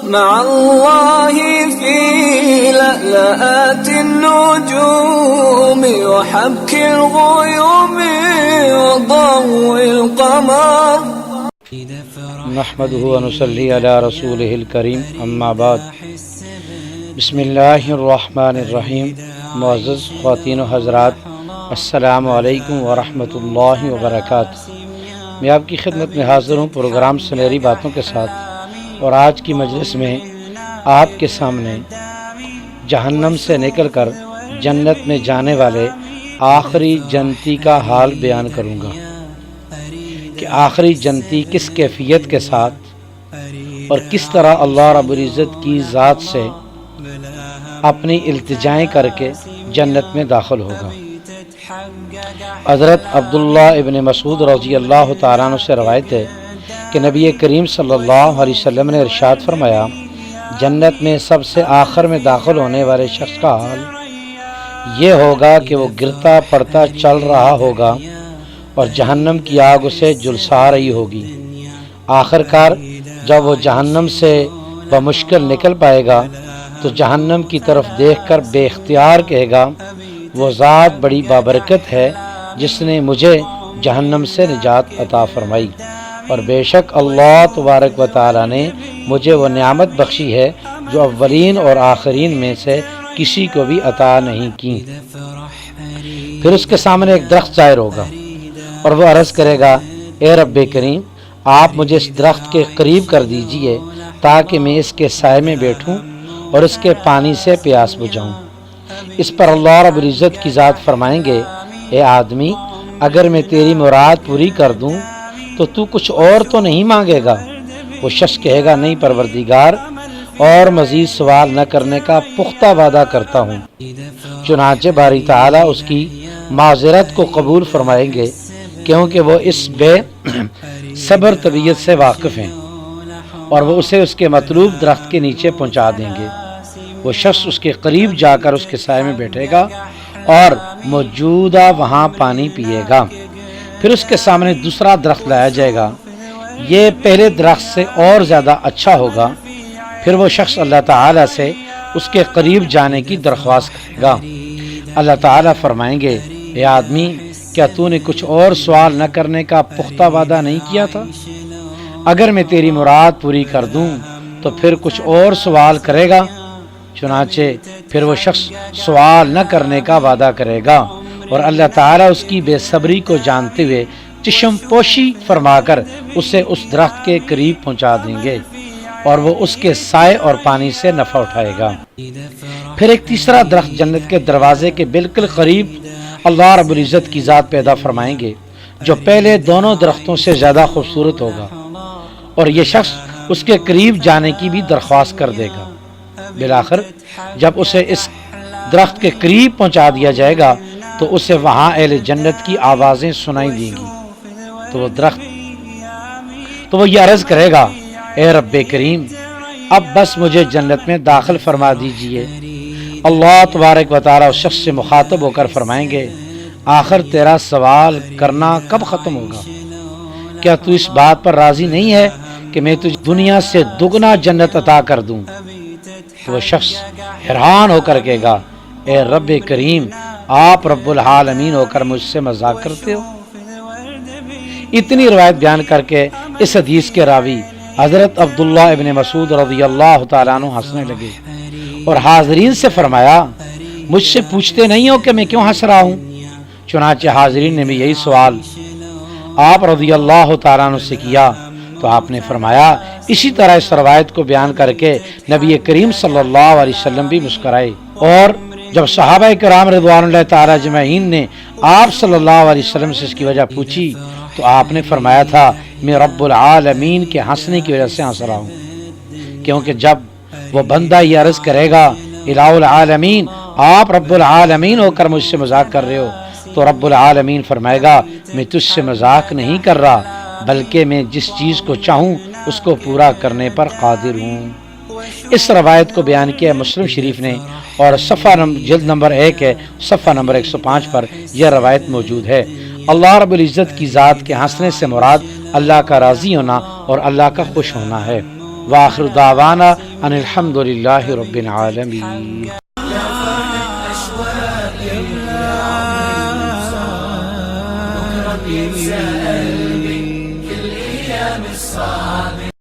مع الله في لألآت النجوم وحبك الغيوم وضوء القمر. نحمده ونصلي على رسوله الكريم اما بعد. بسم اللہ الرحمن الرحیم. معزز خواتین و حضرات، السلام علیکم ورحمۃ اللہ وبرکاتہ. میں آپ کی خدمت میں حاضر ہوں پروگرام سنہری باتوں کے ساتھ، اور آج کی مجلس میں آپ کے سامنے جہنم سے نکل کر جنت میں جانے والے آخری جنتی کا حال بیان کروں گا کہ آخری جنتی کس کیفیت کے ساتھ اور کس طرح اللہ رب العزت کی ذات سے اپنی التجائیں کر کے جنت میں داخل ہوگا. حضرت عبداللہ ابن مسعود رضی اللہ تعالیٰ عنہ سے روایت ہے کہ نبی کریم صلی اللہ علیہ وسلم نے ارشاد فرمایا، جنت میں سب سے آخر میں داخل ہونے والے شخص کا حال یہ ہوگا کہ وہ گرتا پڑتا چل رہا ہوگا اور جہنم کی آگ اسے جھلسا رہی ہوگی. آخر کار جب وہ جہنم سے بمشکل نکل پائے گا تو جہنم کی طرف دیکھ کر بے اختیار کہے گا، وہ ذات بڑی بابرکت ہے جس نے مجھے جہنم سے نجات عطا فرمائی، اور بے شک اللہ تبارک و تعالی نے مجھے وہ نعمت بخشی ہے جو اولین اور آخرین میں سے کسی کو بھی عطا نہیں کی. پھر اس کے سامنے ایک درخت ظاہر ہوگا اور وہ عرض کرے گا، اے رب کریم، آپ مجھے اس درخت کے قریب کر دیجئے تاکہ میں اس کے سائے میں بیٹھوں اور اس کے پانی سے پیاس بجھاؤں. اس پر اللہ رب العزت کی ذات فرمائیں گے، اے آدمی، اگر میں تیری مراد پوری کر دوں تو کچھ اور تو نہیں مانگے گا؟ وہ شخص کہے گا، نہیں پروردگار، اور مزید سوال نہ کرنے کا پختہ وعدہ کرتا ہوں. چنانچہ باری تعالیٰ اس کی معذرت کو قبول فرمائیں گے کیونکہ وہ اس بے صبر طبیعت سے واقف ہیں، اور وہ اسے اس کے مطلوب درخت کے نیچے پہنچا دیں گے. وہ شخص اس کے قریب جا کر اس کے سائے میں بیٹھے گا اور موجودہ وہاں پانی پیے گا. پھر اس کے سامنے دوسرا درخت لایا جائے گا، یہ پہلے درخت سے اور زیادہ اچھا ہوگا. پھر وہ شخص اللہ تعالیٰ سے اس کے قریب جانے کی درخواست کرے گا. اللہ تعالیٰ فرمائیں گے، اے آدمی، کیا تو نے کچھ اور سوال نہ کرنے کا پختہ وعدہ نہیں کیا تھا؟ اگر میں تیری مراد پوری کر دوں تو پھر کچھ اور سوال کرے گا. چنانچہ پھر وہ شخص سوال نہ کرنے کا وعدہ کرے گا، اور اللہ تعالیٰ اس کی بے صبری کو جانتے ہوئے چشم پوشی فرما کر اسے اس درخت کے قریب پہنچا دیں گے، اور وہ اس کے سائے اور پانی سے نفع اٹھائے گا. پھر ایک تیسرا درخت جنت کے دروازے کے بالکل قریب اللہ رب العزت کی ذات پیدا فرمائیں گے، جو پہلے دونوں درختوں سے زیادہ خوبصورت ہوگا، اور یہ شخص اس کے قریب جانے کی بھی درخواست کر دے گا. بالآخر جب اسے اس درخت کے قریب پہنچا دیا جائے گا تو اسے وہاں اہل جنت کی آوازیں سنائی دیں گی. تو وہ یہ عرض کرے گا، اے رب کریم، اب بس مجھے جنت میں داخل فرما دیجئے. اللہ تبارک و تعالی اس شخص سے مخاطب ہو کر فرمائیں گے، آخر تیرا سوال کرنا کب ختم ہوگا؟ کیا تو اس بات پر راضی نہیں ہے کہ میں تجھے دنیا سے دگنا جنت عطا کر دوں؟ تو وہ شخص حیران ہو کر کہے گا، اے رب کریم، آپ رب العالمین ہو کر مجھ سے مذاق کرتے ہو؟ اتنی روایت بیان کر کے اس حدیث کے راوی حضرت عبداللہ ابن مسعود رضی اللہ تعالیٰ عنہ ہنسنے لگے اور حاضرین سے فرمایا، مجھ سے پوچھتے نہیں ہو کہ میں کیوں ہنس رہا ہوں؟ چنانچہ حاضرین نے بھی یہی سوال آپ رضی اللہ تعالیٰ عنہ سے کیا تو آپ نے فرمایا. اسی طرح اس روایت کو بیان کر کے نبی کریم صلی اللہ علیہ وسلم بھی مسکرائے، اور جب صحابہ کرام رضوان اللہ تعالی اجمعین نے آپ صلی اللہ علیہ وسلم سے اس کی وجہ پوچھی تو آپ نے فرمایا تھا، میں رب العالمین کے ہنسنے کی وجہ سے ہنس رہا ہوں، کیونکہ جب وہ بندہ یہ عرض کرے گا، الہ العالمین، آپ رب العالمین ہو کر مجھ سے مذاق کر رہے ہو، تو رب العالمین فرمائے گا، میں تجھ سے مذاق نہیں کر رہا، بلکہ میں جس چیز کو چاہوں اس کو پورا کرنے پر قادر ہوں. اس روایت کو بیان کیا مسلم شریف نے، اور صفحہ جلد نمبر 1 ہے، صفحہ نمبر 105 پر یہ روایت موجود ہے. اللہ رب العزت کی ذات کے ہنسنے سے مراد اللہ کا راضی ہونا اور اللہ کا خوش ہونا ہے. وآخر دعوانا ان الحمد للہ رب العالمین. بكرة بيتساءل من كل أيام الصعب.